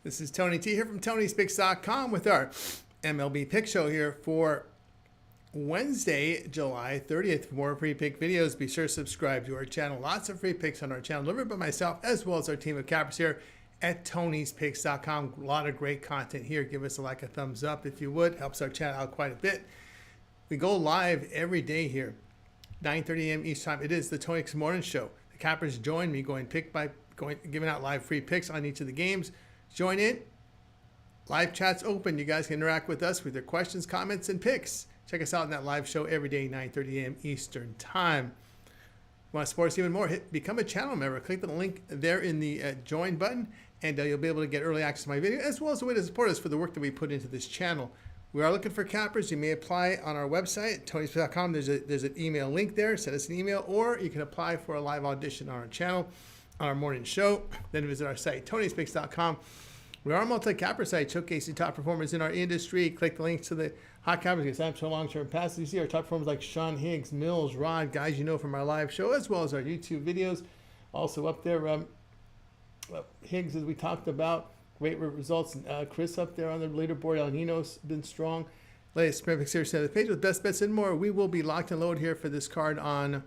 This is Tony T here from Tony'sPicks.com with our MLB pick show here for Wednesday, July 30th. For more free pick videos, be sure to subscribe to our channel. Lots of free picks on our channel delivered by myself as well as our team of cappers here at Tony'sPicks.com. A lot of great content here. Give us a thumbs up if you would. Helps our channel out quite a bit. We go live every day here, 9:30 a.m. each time. It is the Tony's Morning Show. The cappers join me giving out live free picks on each of the games. Join in. Live chat's open. You guys can interact with us with your questions, comments, and picks. Check us out in that live show every day, 9:30 a.m. Eastern Time. Want to support us even more? Become a channel member. Click the link there in the join button, and you'll be able to get early access to my video, as well as a way to support us for the work that we put into this channel. We are looking for cappers. You may apply on our website, tonys.com. There's an email link there. Send us an email, or you can apply for a live audition on our channel, on our morning show. Then visit our site, tonys.com. We are a multi-capper site showcasing top performers in our industry. Click the links to the hot cappers. Get signed up for long-term passes. You see our top performers like Sean Higgs, Mills, Rod, guys you know from our live show, as well as our YouTube videos. Also up there, Higgs, as we talked about, great results. Chris up there on the leaderboard. El Nino's been strong. Latest sprint picks here center of the page with best bets and more. We will be locked and loaded here for this card on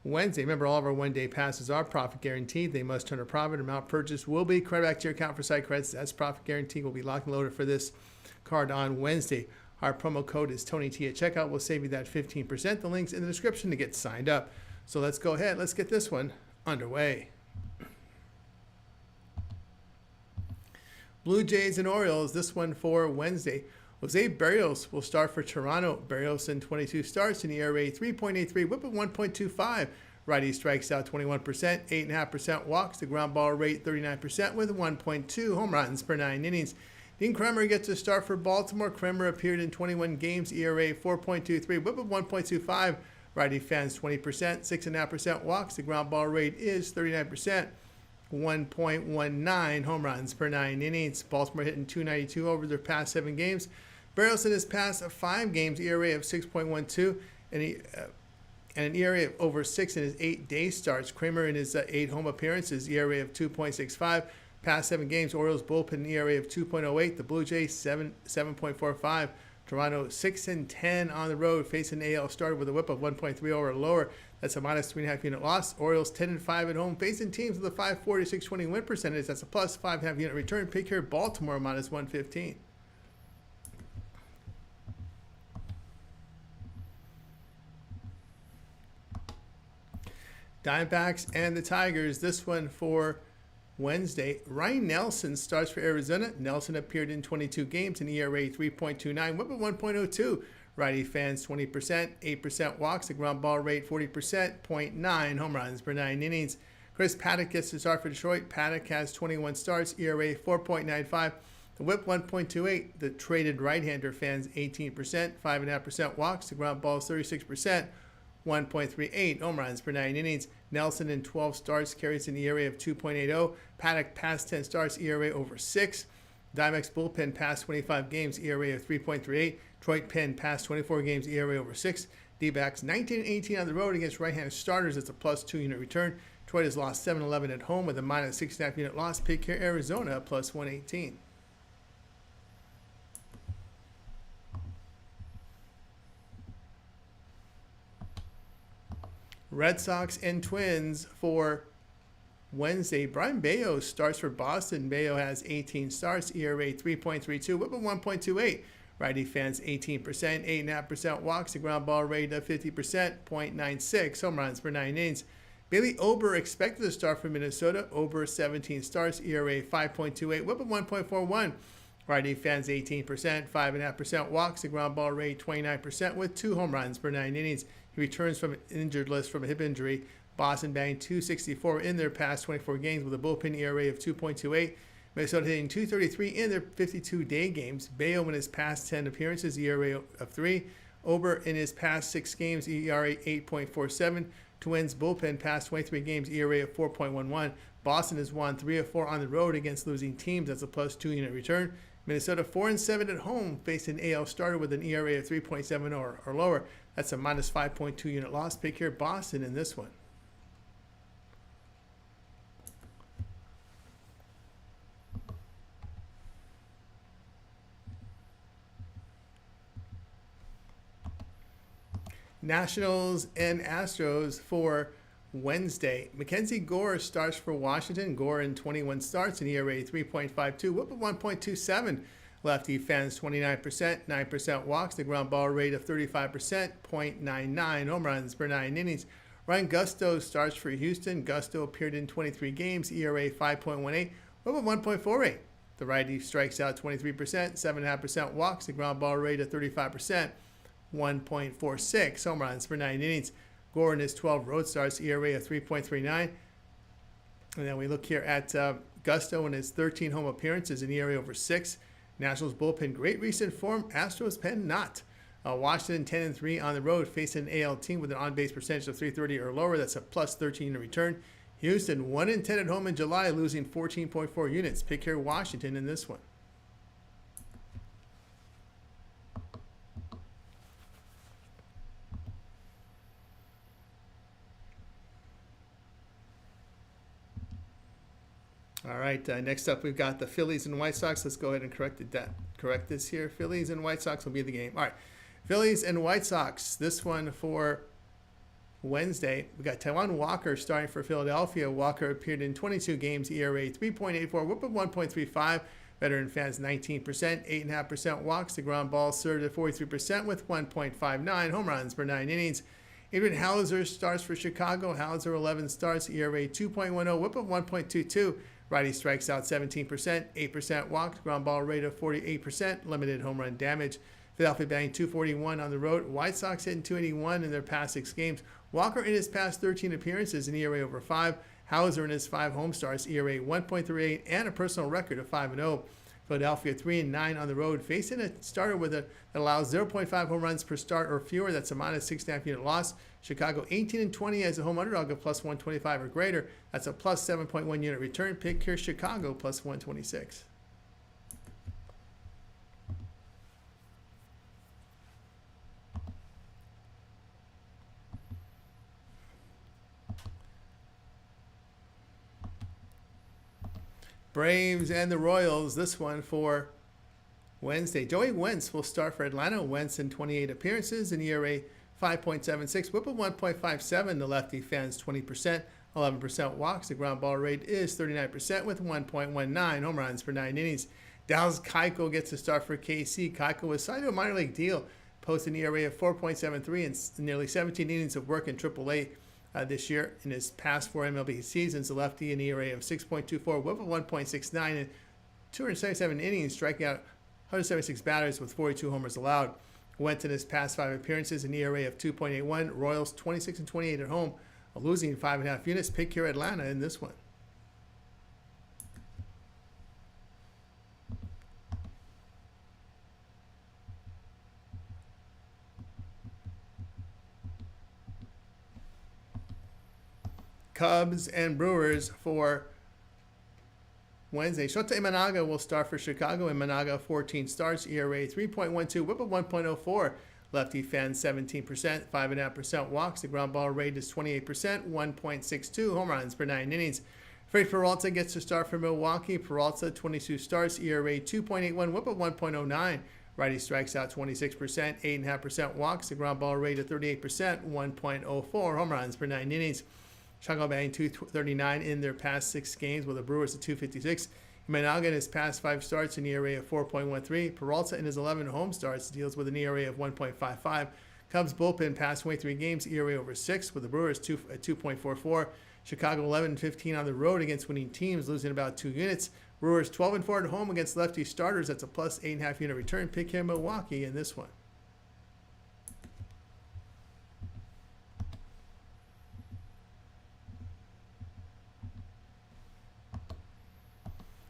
Wednesday. Remember, all of our one-day passes are profit guaranteed. They must turn a profit. Amount purchased will be credit back to your account for site credits. That's profit guaranteed. We'll be locked and loaded for this card on Wednesday. Our promo code is TonyT at checkout. We'll save you that 15%. The link's in the description to get signed up. So let's go ahead. Let's get this one underway. Blue Jays and Orioles. This one for Wednesday. Jose Barrios will start for Toronto. Barrios in 22 starts, in ERA 3.83, whip of 1.25. Righty strikes out 21%, 8.5% walks. The ground ball rate 39% with 1.2 home runs per 9 innings. Dean Kremer gets a start for Baltimore. Kremer appeared in 21 games, ERA 4.23, whip of 1.25. Righty fans 20%, 6.5% walks. The ground ball rate is 39%. 1.19 home runs per 9 innings. Baltimore hitting .292 over their past 7 games. Barrios in his past 5 games, ERA of 6.12, and an ERA of over 6 in his 8-day starts. Kremer in his 8 home appearances, ERA of 2.65. Past 7 games, Orioles bullpen ERA of 2.08. The Blue Jays 7.45. Toronto 6-10 on the road, facing AL started with a whip of 1.30 or lower. That's a minus 3.5 unit loss. Orioles 10-5 at home, facing teams with a 540 620 win percentage. That's a plus 5.5 unit return. Pick here, Baltimore minus 115. Diamondbacks and the Tigers. This one for Wednesday. Ryan Nelson starts for Arizona. Nelson appeared in 22 games, in ERA 3.29, whip of 1.02. Righty fans 20%, 8% walks. The ground ball rate 40%, 0.9 home runs per 9 innings. Chris Paddock gets to start for Detroit. Paddock has 21 starts, ERA 4.95. The whip 1.28. The traded right-hander fans 18%, 5.5% walks. The ground ball is 36%. 1.38 home runs per 9 innings. Nelson in 12 starts carries an ERA of 2.80. Paddock past 10 starts, ERA over 6. Diamondbacks bullpen past 25 games, ERA of 3.38. Detroit pen past 24 games, ERA over 6. D-backs 19-18 on the road against right-handed starters. It's a plus 2 unit return. Detroit has lost 7-11 at home with a minus 6.5 unit loss. Pick here, Arizona plus 118. Red Sox and Twins for Wednesday. Brian Bayo starts for Boston. Bayo has 18 starts, ERA 3.32, whip of 1.28. Righty fans 18%, 8.5% walks. The ground ball rate of 50%, 0.96 home runs per 9 innings. Bailey Ober expected to start for Minnesota. Ober 17 starts, ERA 5.28, whip of 1.41. Righty fans 18%, 5.5% walks. The ground ball rate 29% with 2 home runs per 9 innings. He returns from an injured list from a hip injury. Boston banged .264 in their past 24 games with a bullpen ERA of 2.28. Minnesota hitting .233 in their 52-day games. Bayo in his past 10 appearances, ERA of 3. Ober in his past 6 games, ERA 8.47. Twins bullpen past 23 games, ERA of 4.11. Boston has won 3 of 4 on the road against losing teams. That's a plus 2 unit return. Minnesota 4-7 at home, faced an AL starter with an ERA of 3.7 or lower. That's a minus 5.2 unit loss. Pick here, Boston in this one. Nationals and Astros for Wednesday. Mackenzie Gore starts for Washington. Gore in 21 starts, an ERA 3.52, whip of 1.27. Lefty fans 29%, 9% walks, the ground ball rate of 35%, .99 home runs per 9 innings. Ryan Gusto starts for Houston. Gusto appeared in 23 games, ERA 5.18, whip of 1.48. The righty strikes out 23%, 7.5% walks, the ground ball rate of 35%, 1.46 home runs per 9 innings. Gore in his 12 road starts, ERA of 3.39. And then we look here at Gusto in his 13 home appearances, an ERA over 6. Nationals bullpen, great recent form. Astros pen, not. Washington 10-3 on the road, facing an AL team with an on-base percentage of .330 or lower. That's a plus 13 in return. Houston 1-10 at home in July, losing 14.4 units. Pick here Washington in this one. All right, next up we've got the Phillies and White Sox. Let's go ahead and correct this here. Phillies and White Sox will be the game. All right, Phillies and White Sox. This one for Wednesday. We got Taijuan Walker starting for Philadelphia. Walker appeared in 22 games, ERA 3.84, whip of 1.35. Veteran fans 19%, 8.5% walks. The ground ball served at 43% with 1.59 home runs per 9 innings. Adrian Hauser starts for Chicago. Hauser 11 starts, ERA 2.10, whip of 1.22. Righty strikes out 17%, 8% walks, ground ball rate of 48%, limited home run damage. Philadelphia batting .241 on the road. White Sox hitting .281 in their past 6 games. Walker in his past 13 appearances, an ERA over 5. Hauser in his 5 home starts, ERA 1.38 and a personal record of 5-0. Philadelphia 3-9 on the road, facing a starter that allows 0.5 home runs per start or fewer. That's a minus 6.5 unit loss. Chicago 18-20 as a home underdog of plus 125 or greater. That's a plus 7.1 unit return. Pick here Chicago plus 126. Braves and the Royals, this one for Wednesday. Joey Wentz will start for Atlanta. Wentz in 28 appearances, an ERA 5.76, whip of 1.57. The lefty fans 20%, 11% walks. The ground ball rate is 39% with 1.19 home runs per 9 innings. Dallas Keuchel gets to start for KC. Keuchel was signed to a minor league deal, posted an ERA of 4.73 and nearly 17 innings of work in AAA. This year. In his past 4 MLB seasons, the lefty an ERA of 6.24, whip of 1.69, and 277 innings, striking out 176 batters with 42 homers allowed. Went in his past 5 appearances, an ERA of 2.81. Royals 26-28 at home, losing 5.5 units. Pick here Atlanta in this one. Cubs and Brewers for Wednesday. Shota Imanaga will start for Chicago. Imanaga 14 starts, ERA 3.12, whip of 1.04. Lefty fans 17%, 5.5% walks. The ground ball rate is 28%, 1.62 home runs per 9 innings. Fred Peralta gets to start for Milwaukee. Peralta 22 starts, ERA 2.81, whip of 1.09. Righty strikes out 26%, 8.5% walks. The ground ball rate of 38%, 1.04 home runs per 9 innings. Chicago batting .239 in their past 6 games, with the Brewers at .256. Imanaga in his past 5 starts, an ERA of 4.13. Peralta in his 11 home starts deals with an ERA of 1.55. Cubs bullpen past 23 games, ERA over 6, with the Brewers at 2.44. Chicago 11-15 on the road against winning teams, losing about 2 units. Brewers 12-4 at home against lefty starters. That's a plus 8.5 unit return. Pick here Milwaukee in this one.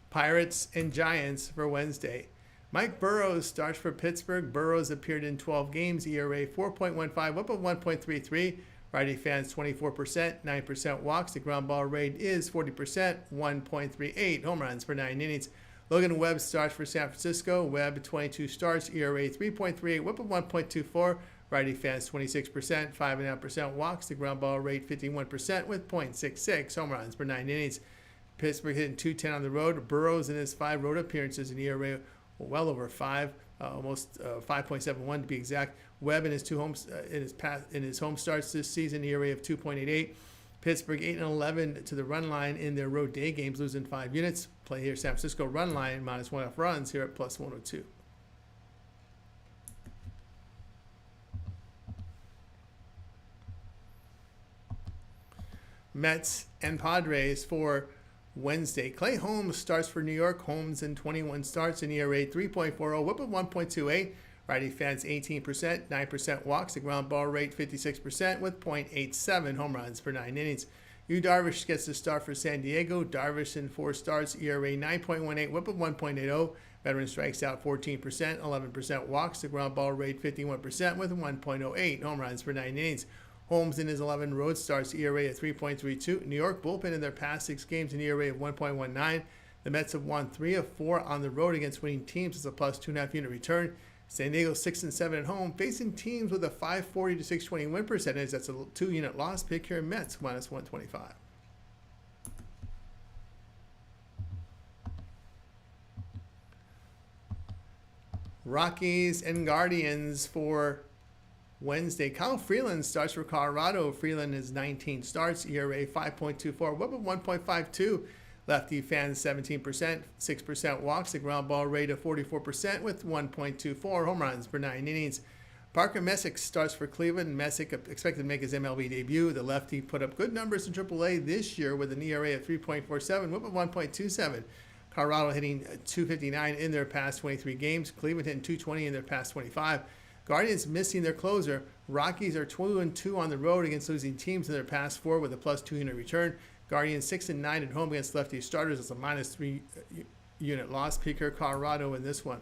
Pirates and Giants for Wednesday. Mike Burrows starts for Pittsburgh. Burrows appeared in 12 games, ERA 4.15, whip of 1.33. Righty fans 24%, 9% walks. The ground ball rate is 40%, 1.38 home runs per 9 innings. Logan Webb starts for San Francisco. Webb 22 starts, ERA 3.38, whip of 1.24. Righty fans 26%, 5.5% walks. The ground ball rate 51% with .66 home runs per 9 innings. Pittsburgh hitting .210 on the road. Burrows in his 5 road appearances, an ERA well over 5. almost 5.71 to be exact. Webb in his in his home starts this season, ERA of 2.88. Pittsburgh 8-11 to the run line in their road day games, losing 5 units. Play here, San Francisco run line -1.5 runs here at +102. Mets and Padres for Wednesday. Clay Holmes starts for New York. Holmes in 21 starts, an ERA 3.40, whip of 1.28. Righty fans 18%, 9% walks, the ground ball rate 56% with .87 home runs per 9 innings. Yu Darvish gets the start for San Diego. Darvish in 4 starts, ERA 9.18, whip of 1.80. Veteran strikes out 14%, 11% walks, the ground ball rate 51% with 1.08 home runs per 9 innings. Holmes in his 11 road starts, ERA at 3.32. New York bullpen in their past 6 games, an ERA of 1.19. The Mets have won 3 of 4 on the road against winning teams as a +2.5 unit return. San Diego 6-7 at home, facing teams with a 540 to 620 win percentage. That's a 2-unit loss. Pick here, Mets -125. Rockies and Guardians for Wednesday. Kyle Freeland starts for Colorado. Freeland has 19 starts, ERA 5.24, whip of 1.52. Lefty fans 17%, 6% walks, a ground ball rate of 44% with 1.24 home runs per 9 innings. Parker Messick starts for Cleveland. Messick expected to make his MLB debut. The lefty put up good numbers in AAA this year with an ERA of 3.47, whip of 1.27. Colorado hitting .259 in their past 23 games. Cleveland hitting .220 in their past 25. Guardians missing their closer. Rockies are 2-2 on the road against losing teams in their past 4 with a +2 unit return. Guardians 6-9 at home against lefty starters. It's a -3 unit loss. Picker Colorado in this one.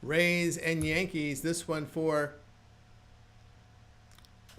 Rays and Yankees. This one for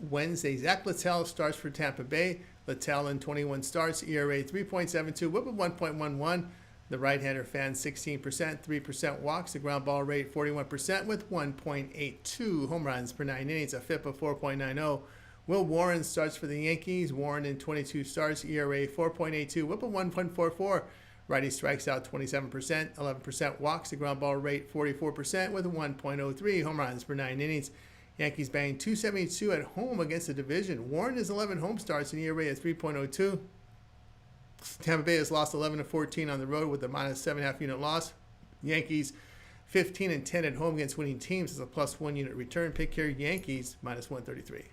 Wednesday. Zach Littell starts for Tampa Bay. Littell in 21 starts, ERA 3.72, whip of 1.11. The right-hander fans 16%, 3% walks, the ground ball rate 41% with 1.82 home runs per 9 innings, a FIP of 4.90. Will Warren starts for the Yankees. Warren in 22 starts, ERA 4.82, whip of 1.44. Righty strikes out 27%, 11% walks, the ground ball rate 44% with 1.03 home runs per 9 innings. Yankees batting .272 at home against the division. Warren has 11 home starts and ERA at 3.02. Tampa Bay has lost 11 of 14 on the road with a -7.5 unit loss. Yankees 15-10 at home against winning teams as a +1 unit return. Pick here, Yankees -133.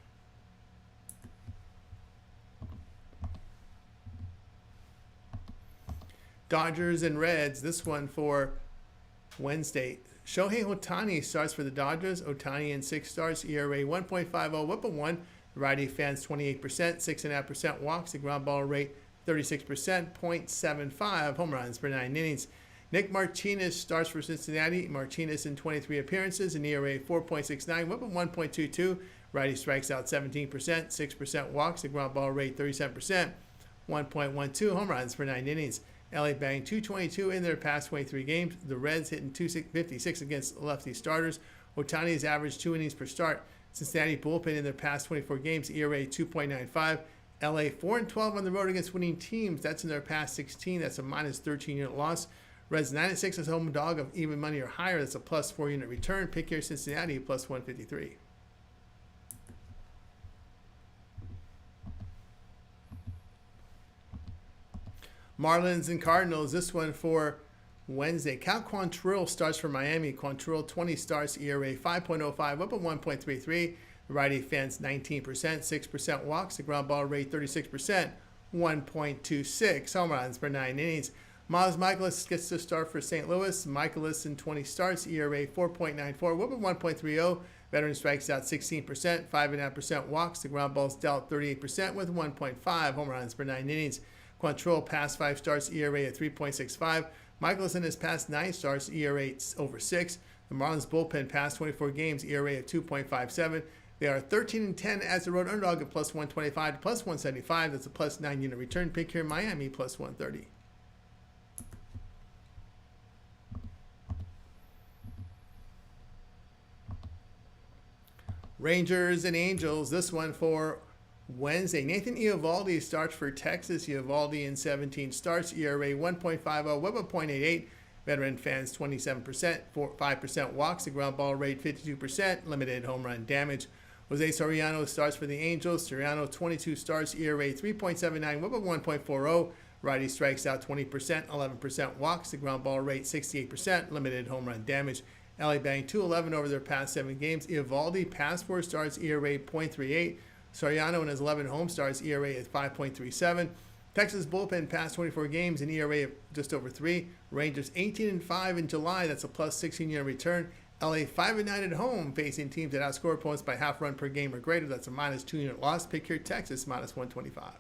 Dodgers and Reds. This one for Wednesday. Shohei Ohtani starts for the Dodgers. Ohtani in 6 starts, ERA 1.50, whip of 1. Righty fans 28%, 6.5% walks, the ground ball rate 36%, .75 home runs per 9 innings. Nick Martinez starts for Cincinnati. Martinez in 23 appearances, an ERA 4.69, whip of 1.22. Righty strikes out 17%, 6% walks, the ground ball rate 37%, 1.12 home runs per 9 innings. LA batting .222 in their past 23 games. The Reds hitting .256 against lefty starters. Ohtani has averaged 2 innings per start. Cincinnati bullpen in their past 24 games, ERA 2.95. LA 4-12 on the road against winning teams. That's in their past 16. That's a -13 unit loss. Reds 9-6 as home dog of even money or higher. That's a +4 unit return. Pick here, Cincinnati +153. Marlins and Cardinals. This one for Wednesday. Cal Quantrill starts for Miami. Quantrill 20 starts, ERA 5.05, whip of 1.33. Righty fans 19%, 6% walks, the ground ball rate 36%, 1.26 home runs per 9 innings. Miles Michaelis gets the start for St. Louis. Michaelis in 20 starts, ERA 4.94, whip of 1.30. Veteran strikes out 16%, 5.5% walks, the ground ball's dealt 38% with 1.5 home runs per 9 innings. Quantrill past 5 starts, ERA at 3.65. Michaelis in his past 9 starts, ERA over 6. The Marlins bullpen past 24 games, ERA at 2.57. They are 13-10 as a road underdog at +125 to +175. That's a +9 unit return. Pick here, Miami +130. Rangers and Angels. This one for Wednesday, Nathan Eovaldi starts for Texas. Eovaldi in 17 starts, ERA 1.50, WHIP of .88. Veteran fans 27%, 5% walks, the ground ball rate 52%, limited home run damage. Jose Soriano starts for the Angels. Soriano 22 starts, ERA 3.79, WHIP of 1.40. Righty strikes out 20%, 11% walks, the ground ball rate 68%, limited home run damage. LA banged 211 over their past 7 games. Eovaldi past 4 starts, ERA .38. Soriano in his 11 home starts, ERA at 5.37. Texas bullpen past 24 games, an ERA of just over 3. Rangers 18-5 in July, that's a plus 16-year return. LA 5-9 at home, facing teams that outscore opponents by half run per game or greater, that's a minus 2-unit loss. Pick here, Texas minus 125.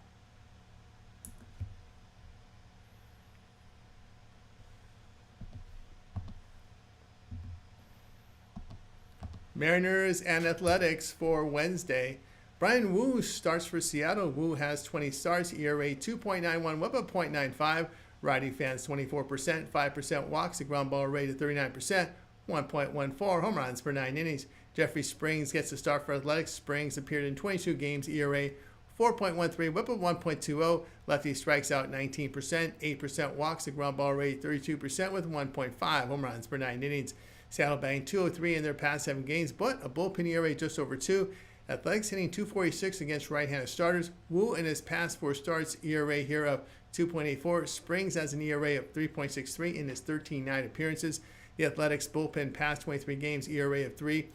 Mariners and Athletics for Wednesday. Brian Wu starts for Seattle. Wu has 20 starts, ERA 2.91, WHIP of .95. Righty fans 24%, 5% walks, the ground ball rate of 39%, 1.14 home runs per 9 innings. Jeffrey Springs gets the start for Athletics. Springs appeared in 22 games, ERA 4.13, WHIP of 1.20. Lefty strikes out 19%, 8% walks, the ground ball rate 32% with 1.5 home runs per 9 innings. Seattle banged 203 in their past 7 games, but a bullpen ERA just over 2. Athletics hitting .246 against right-handed starters. Wu in his past 4 starts, ERA here of 2.84. Springs has an ERA of 3.63 in his 13-9 appearances. The Athletics bullpen past 23 games, ERA of 3.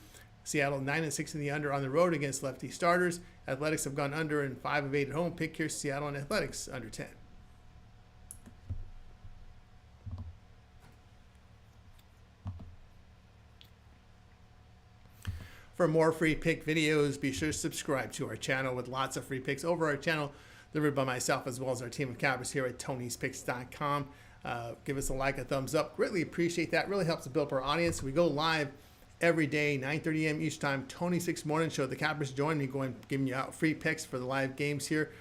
Seattle 9-6 in the under on the road against lefty starters. Athletics have gone under in 5 of 8 at home. Pick here, Seattle and Athletics under 10. For more free pick videos, be sure to subscribe to our channel with lots of free picks over our channel, delivered by myself as well as our team of cappers here at Tony'sPicks.com. Give us a like, a thumbs up. Greatly appreciate that. Really helps to build up our audience. We go live every day, 9:30 a.m. each time. Tony's Picks Morning Show. The cappers join me, giving you out free picks for the live games here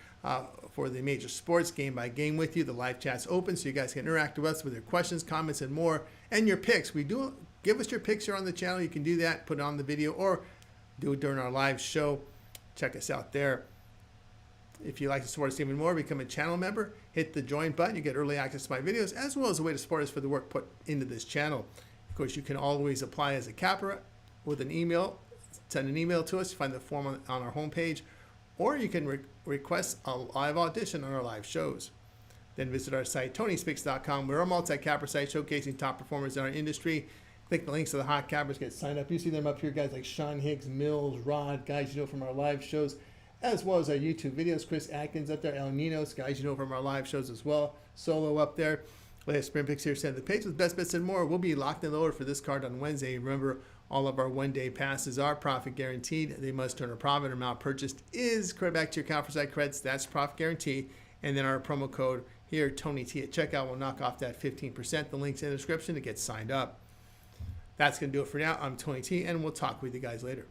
for the major sports, game by game with you. The live chat's open so you guys can interact with us with your questions, comments, and more, and your picks. We do give us your picks here on the channel. You can do that, put it on the video, or do it during our live show. Check us out there. If you'd like to support us even more, become a channel member. Hit the join button. You get early access to my videos, as well as a way to support us for the work put into this channel. Of course, you can always apply as a capper with an email. Send an email to us. Find the form on our homepage. Or you can request a live audition on our live shows. Then visit our site, Tony'sPicks.com. We're a multi-capper site showcasing top performers in our industry. Click the links to the hot cappers, get signed up. You see them up here, guys like Sean Higgs, Mills, Rod, guys you know from our live shows, as well as our YouTube videos. Chris Atkins up there, El Ninos, guys you know from our live shows as well. Solo up there. We have sprint picks here, send the page with best bets and more. We'll be locked and loaded for this card on Wednesday. Remember, all of our one-day passes are profit guaranteed. They must turn a profit. Amount purchased is credit back to your account for site credits. That's profit guarantee. And then our promo code here, Tony T at checkout, will knock off that 15%. The link's in the description to get signed up. That's going to do it for now. I'm Tony T, and we'll talk with you guys later.